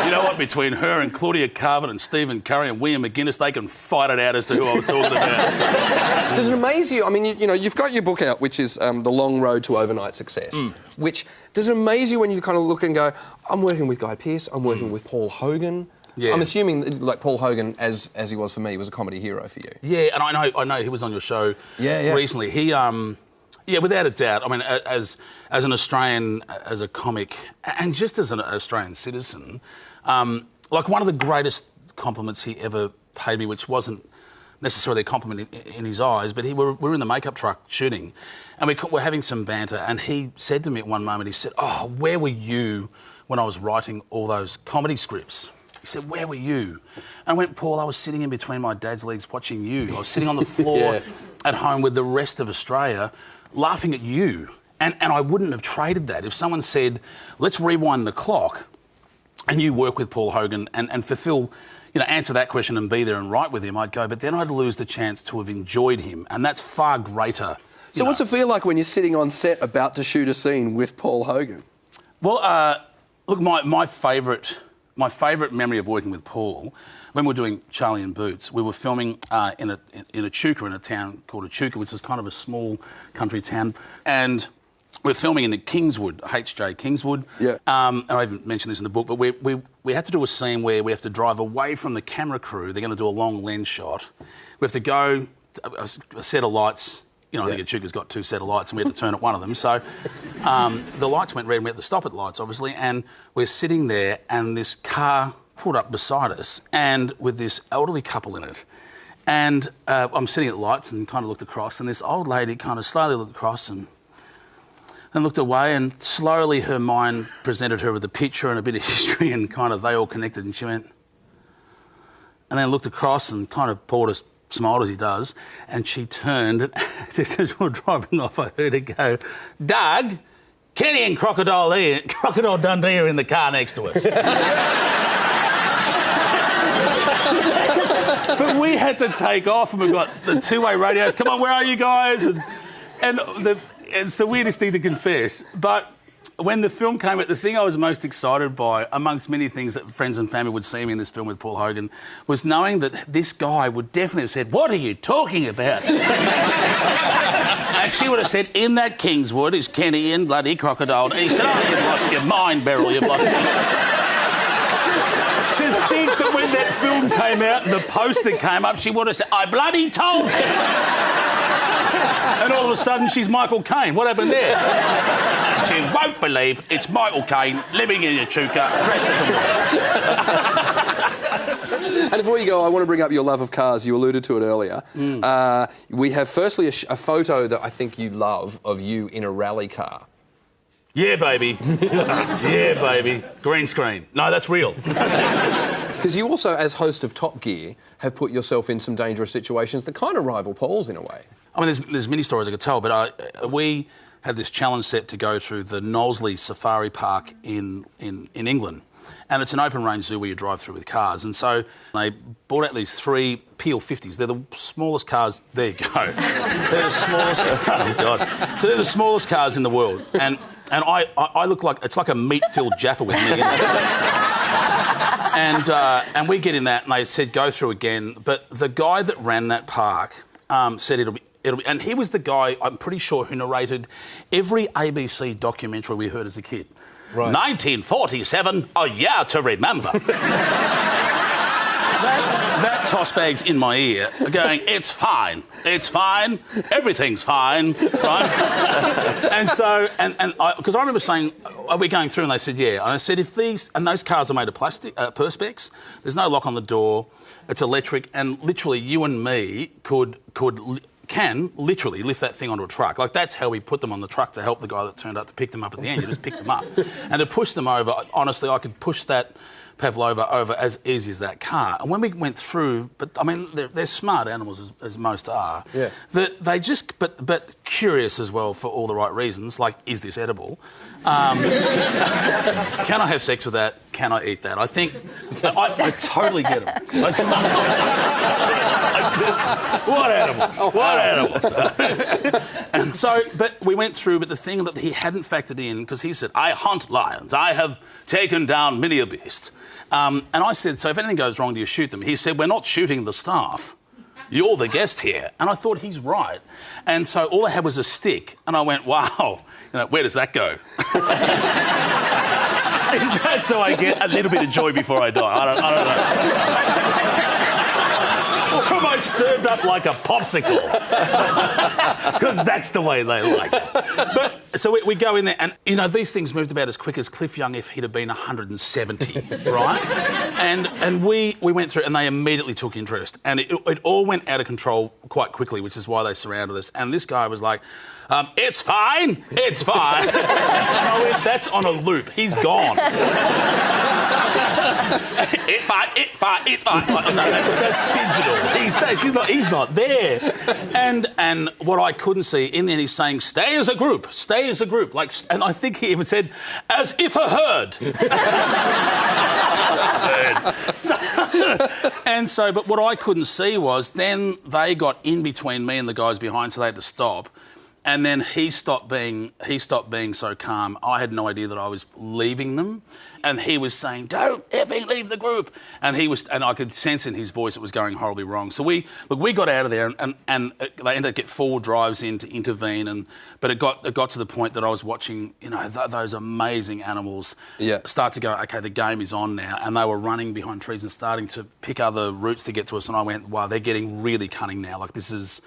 S13: You know what? Between her and Claudia Carvin and Stephen Curry and William McGuinness, they can fight it out as to who I was talking about.
S1: Does it amaze you? I mean, you know, you've got your book out, which is The Long Road to Overnight Success, which does it amaze you when you kind of look and go, I'm working with Guy Pearce, I'm working with Paul Hogan. Yeah. I'm assuming, like, Paul Hogan, as he was for me, was a comedy hero for you.
S13: Yeah, and I know he was on your show recently. He, yeah, without a doubt. I mean, as an Australian, as a comic, and just as an Australian citizen, like, one of the greatest compliments he ever paid me, which wasn't necessarily a compliment in his eyes, but we were in the makeup truck shooting, and we were having some banter, and he said to me at one moment, he said, "Oh, where were you when I was writing all those comedy scripts?" He said, "Where were you?" And I went, "Paul, I was sitting in between my dad's legs watching you. I was sitting on the floor at home with the rest of Australia laughing at you." And I wouldn't have traded that. If someone said, "Let's rewind the clock," and you work with Paul Hogan and fulfil, you know, answer that question and be there and write with him, I'd go, but then I'd lose the chance to have enjoyed him, and that's far greater.
S1: So what's it feel like when you're sitting on set about to shoot a scene with Paul Hogan?
S13: Well, look, my favourite memory of working with Paul, when we were doing Charlie and Boots, we were filming in Echuca, in a town called Echuca, which is kind of a small country town, and we're filming in Kingswood, HJ Kingswood. Yeah. And I even mentioned this in the book, but we had to do a scene where we have to drive away from the camera crew. They're going to do a long lens shot. We have to go to a set of lights. You know, I think Echuca's got 2 set of lights, and we had to turn at one of them. So the lights went red, and we had to stop at lights, obviously. And we're sitting there, and this car pulled up beside us, and with this elderly couple in it. And I'm sitting at lights and kind of looked across, and this old lady kind of slowly looked across and looked away, and slowly her mind presented her with a picture and a bit of history, and kind of they all connected, and she went, and then looked across and kind of smiled as he does, and she turned, just as we were driving off, I heard her go, "Doug, Kenny and Crocodile Dundee are in the car next to us. But we had to take off, and we've got the two-way radios. Come on, where are you guys? And it's the weirdest thing to confess, but when the film came out, the thing I was most excited by, amongst many things that friends and family would see me in this film with Paul Hogan, was knowing that this guy would definitely have said, "What are you talking about?" And she would have said, "In that Kingswood is Kenny and bloody Crocodile." And he said, "Oh, you've lost your mind, Beryl, you've lost your mind." To think that when that film came out and the poster came up, she would have said, "I bloody told you." And all of a sudden, she's Michael Caine. What happened there? She won't believe it's Michael Caine living in Echuca, dressed as a woman.
S1: And before you go, I want to bring up your love of cars. You alluded to it earlier. We have firstly a photo that I think you love of you in a rally car.
S13: Yeah, baby. Yeah, baby. Green screen. No, that's real.
S1: Because you also, as host of Top Gear, have put yourself in some dangerous situations that kind of rival Paul's in a way.
S13: I mean, there's many stories I could tell, but we had this challenge set to go through the Knowsley Safari Park in England. And it's an open range zoo where you drive through with cars. And so they brought out these 3 PL50s. They're the smallest cars. There you go. They're the smallest. Oh, God. So they're the smallest cars in the world. And I look like, it's like a meat-filled Jaffa with me in it. And we get in that, and they said, go through again. But the guy that ran that park said it'll be, and he was the guy, I'm pretty sure, who narrated every ABC documentary we heard as a kid. Right. 1947, a year to remember. that tossbag's in my ear, going, "It's fine, everything's fine," right? And so, because I remember saying, "Are we going through?" And they said, "Yeah." And I said, "If these and those cars are made of plastic, perspex, there's no lock on the door, it's electric, and literally you and me can literally lift that thing onto a truck." Like, that's how we put them on the truck to help the guy that turned up to pick them up at the end. You just pick them up. And to push them over, honestly, I could push that Pavlova over as easy as that car. And when we went through, but I mean, they're smart animals as most are. Yeah. That they just, but curious as well for all the right reasons. Like, is this edible? Can I have sex with that? Can I eat that? I think I totally get them. What animals? What animals? And so, but we went through, but the thing that he hadn't factored in, because he said, "I hunt lions. I have taken down many a beast." And I said, "So if anything goes wrong, do you shoot them?" He said, "We're not shooting the staff. You're the guest here." And I thought, he's right. And so all I had was a stick. And I went, wow, where does that go? Is that so I get a little bit of joy before I die? I don't know. Or am I served up like a popsicle? Because that's the way they like it. But so we go in there, and these things moved about as quick as Cliff Young if he'd have been 170, right? And we went through, and they immediately took interest, and it all went out of control quite quickly, which is why they surrounded us. And this guy was like, "It's fine, it's fine." And I went, "That's on a loop. He's gone." It's fine, it's fine, it's fine. Like, no, that's digital. He's not there. And what I couldn't see, in the end, he's saying, "Stay as a group, stay as a group." Like, and I think he even said, "As if a herd." But what I couldn't see was then they got in between me and the guys behind, so they had to stop. And then he stopped being so calm. I had no idea that I was leaving them. And he was saying, "Don't effing leave the group." And I could sense in his voice it was going horribly wrong. So we got out of there, and they ended up getting 4 drives in to intervene. But it got to the point that I was watching, those amazing animals start to go, okay, the game is on now. And they were running behind trees and starting to pick other routes to get to us. And I went, wow, they're getting really cunning now. Like, it's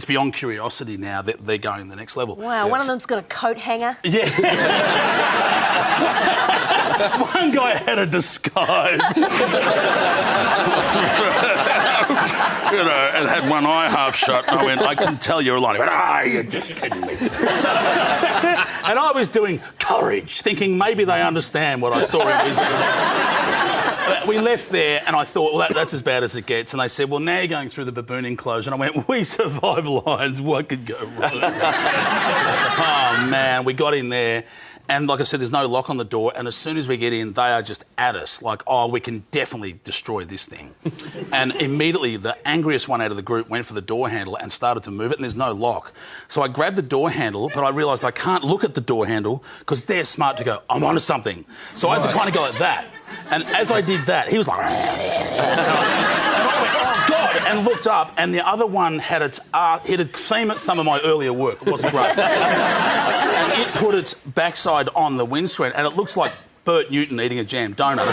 S13: beyond curiosity now that they're going the next level.
S2: Wow, one of them's got a coat hanger.
S13: Yeah. One guy had a disguise. And had one eye half shut. And I went, "I can tell you're lying." He went, "You're just kidding me." And I was doing courage, thinking maybe they understand what I saw in this. We left there, and I thought, well, that's as bad as it gets. And they said, "Well, now you're going through the baboon enclosure." And I went, "We survive lions. What could go wrong?" Oh, man, we got in there. And like I said, there's no lock on the door. And as soon as we get in, they are just at us, like, oh, we can definitely destroy this thing. And immediately, the angriest one out of the group went for the door handle and started to move it, and there's no lock. So I grabbed the door handle, but I realised I can't look at the door handle because they're smart to go, I'm onto something. So I had to kind of go like that. And as I did that, he was like... and looked up, and the other one had its it had seen some of my earlier work. It wasn't great. And it put its backside on the windscreen, and it looks like Bert Newton eating a jam donut.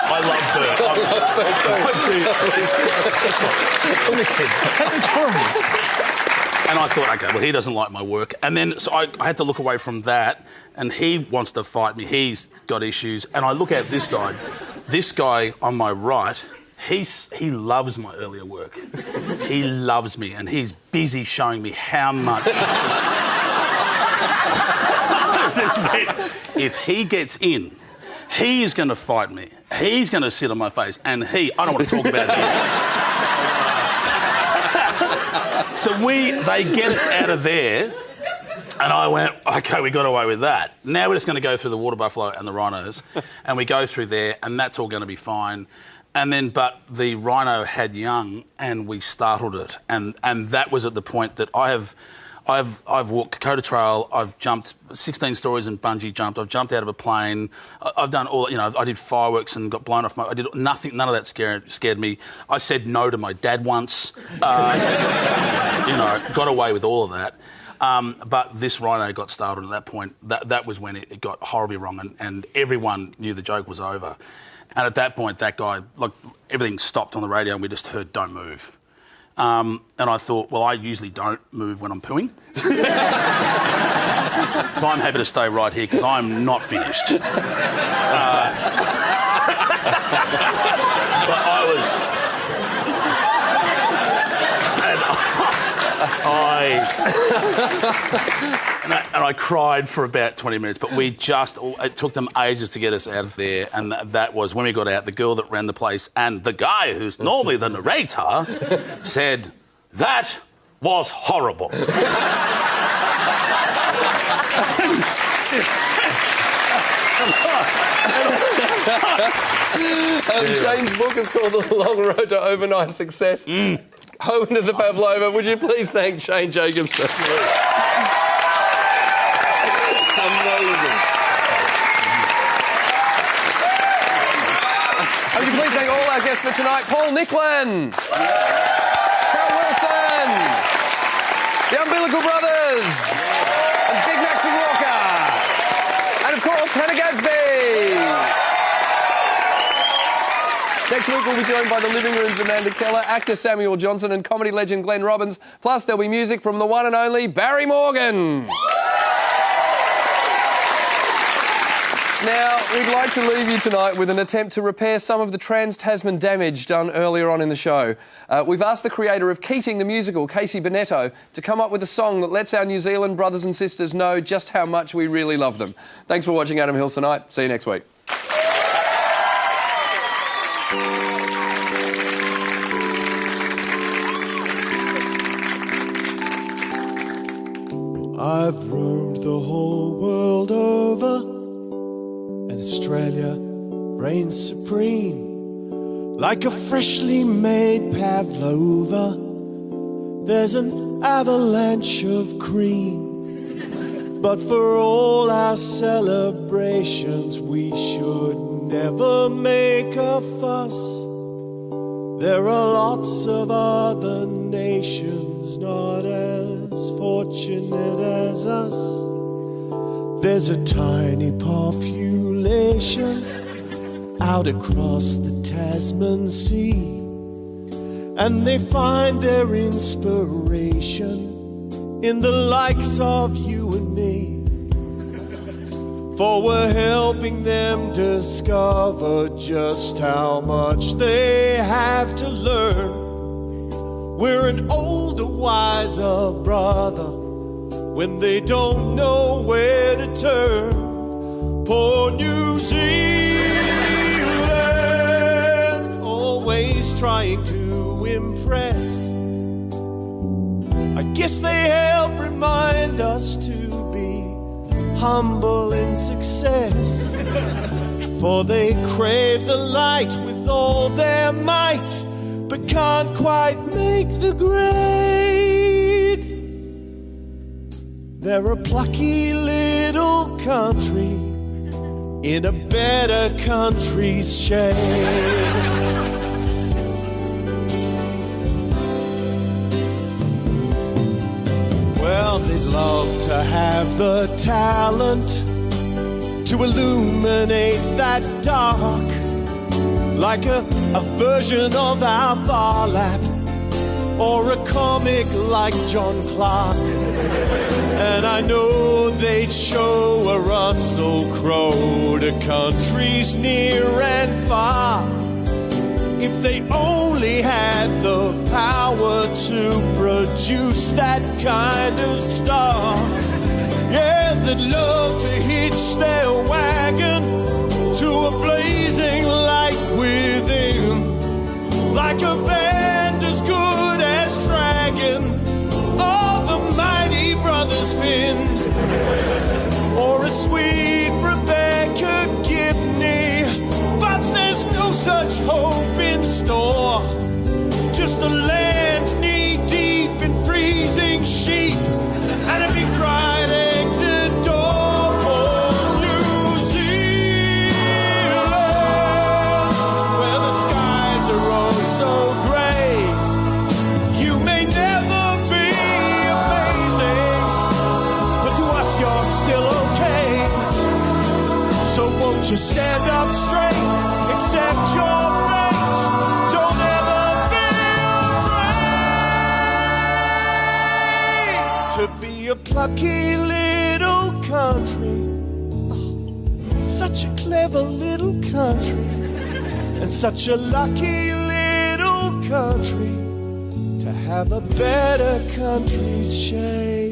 S13: I love Bert. Listen, it's horrible. And I thought, OK, well, he doesn't like my work. And then so I had to look away from that, and he wants to fight me. He's got issues. And I look out this side. This guy on my right, he loves my earlier work. He loves me, and he's busy showing me how much... If he gets in, he is going to fight me. He's going to sit on my face, and I don't want to talk about him. So they get us out of there, and I went, OK, we got away with that. Now we're just going to go through the water buffalo and the rhinos, and we go through there, and that's all going to be fine. And then, but the rhino had young, and we startled it, and that was at the point that I've walked Dakota Trail, I've jumped 16 stories and bungee jumped, I've jumped out of a plane, I've done all, I did fireworks and got blown off I did nothing, none of that scared me. I said no to my dad once, got away with all of that. But this rhino got started at that point. That was when it got horribly wrong, and everyone knew the joke was over. And at that point, that guy, like, everything stopped on the radio and we just heard, don't move. And I thought, well, I usually don't move when I'm pooing. So I'm happy to stay right here because I'm not finished. But I was... And I cried for about 20 minutes, but it took them ages to get us out of there, and that was when we got out, the girl that ran the place and the guy who's normally the narrator said, that was horrible.
S1: Shane's book is called The Long Road to Overnight Success. Home into the Pavlova. Would you please thank Shane Jacobson? Amazing. Would you please thank all our guests for tonight? Paul Nicklen, Carl Wilson, the Umbilical Brothers, and Big Maxie Walker, and of course Hannah Gadsby. Next week we'll be joined by the Living Room's Amanda Keller, actor Samuel Johnson and comedy legend Glenn Robbins. Plus there'll be music from the one and only Barry Morgan. Now, we'd like to leave you tonight with an attempt to repair some of the Trans-Tasman damage done earlier on in the show. We've asked the creator of Keating the Musical, Casey Bennetto, to come up with a song that lets our New Zealand brothers and sisters know just how much we really love them. Thanks for watching Adam Hills tonight. See you next week.
S14: I've roamed the whole world over, and Australia reigns supreme. Like a freshly made pavlova, there's an avalanche of cream. But for all our celebrations, we should never make a fuss. There are lots of other nations not as fortunate as us. There's a tiny population out across the Tasman Sea, and they find their inspiration in the likes of you and me. For we're helping them discover just how much they have to learn. We're an older, wiser brother when they don't know where to turn. Poor New Zealand, always trying to impress. I Guess they help remind us to be humble in success. For they crave the light with all their might, but can't quite make the grade. They're a plucky little country in a better country's shade. Well, they'd love to have the talent to illuminate that dark, like a version of our Far Lap, or a comic like John Clark. And I know they'd show a Russell Crowe to countries near and far, if they only had the power to produce that kind of star. Yeah, they'd love to hitch their wagon to a blazing light within, like a band as good as Dragon or the mighty Brothers Finn, or a sweet Rebecca Gibney. But there's no such hope in store, just a land knee-deep in freezing sheep and a big bright exit door for New Zealand, where the skies are oh so grey. You may never be amazing, but to us you're still okay. So won't you stand up straight, accept your fate, don't ever be afraid to be a plucky little country. Oh, such a clever little country, and such a lucky little country to have a better country's shade.